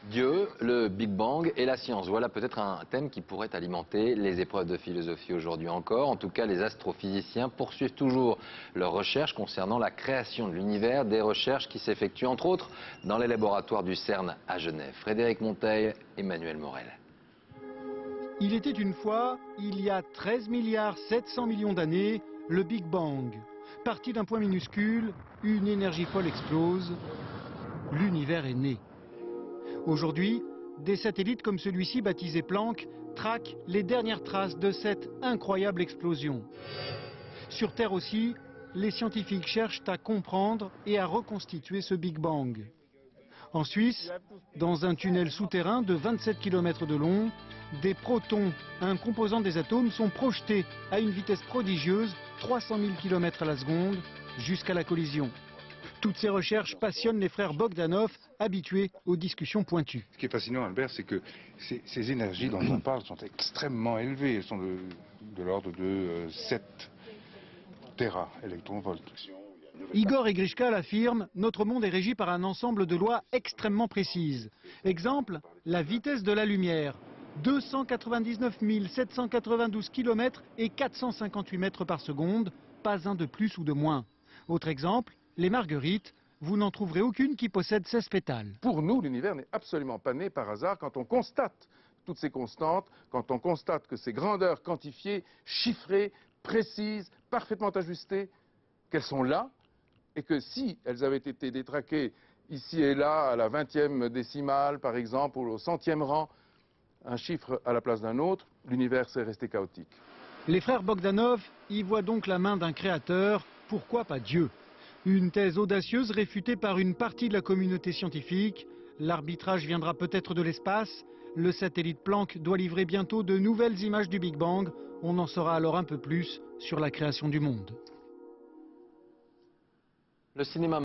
Dieu, le Big Bang et la science. Voilà peut-être un thème qui pourrait alimenter les épreuves de philosophie aujourd'hui encore. En tout cas, les astrophysiciens poursuivent toujours leurs recherches concernant la création de l'univers, des recherches qui s'effectuent entre autres dans les laboratoires du CERN à Genève. Frédéric Monteil, Emmanuel Morel. Il était une fois, il y a 13 milliards 700 millions d'années, le Big Bang. Parti d'un point minuscule, une énergie folle explose, l'univers est né. Aujourd'hui, des satellites comme celui-ci baptisé Planck traquent les dernières traces de cette incroyable explosion. Sur Terre aussi, les scientifiques cherchent à comprendre et à reconstituer ce Big Bang. En Suisse, dans un tunnel souterrain de 27 km de long, des protons, un composant des atomes, sont projetés à une vitesse prodigieuse, 300 000 km à la seconde, jusqu'à la collision. Toutes ces recherches passionnent les frères Bogdanov, habitués aux discussions pointues. Ce qui est fascinant, Albert, c'est que ces énergies dont on parle sont extrêmement élevées. Elles sont de l'ordre de 7 téraélectronvolts. Igor Egrishka l'affirme, notre monde est régi par un ensemble de lois extrêmement précises. Exemple, la vitesse de la lumière, 299 792 km et 458 mètres par seconde, pas un de plus ou de moins. Autre exemple, les marguerites, vous n'en trouverez aucune qui possède 16 pétales. Pour nous, l'univers n'est absolument pas né par hasard quand on constate toutes ces constantes, quand on constate que ces grandeurs quantifiées, chiffrées, précises, parfaitement ajustées, qu'elles sont là, et que si elles avaient été détraquées ici et là, à la 20e décimale par exemple, ou au 100e rang, un chiffre à la place d'un autre, l'univers serait resté chaotique. Les frères Bogdanov y voient donc la main d'un créateur, pourquoi pas Dieu? Une thèse audacieuse réfutée par une partie de la communauté scientifique. L'arbitrage viendra peut-être de l'espace. Le satellite Planck doit livrer bientôt de nouvelles images du Big Bang. On en saura alors un peu plus sur la création du monde. Le cinéma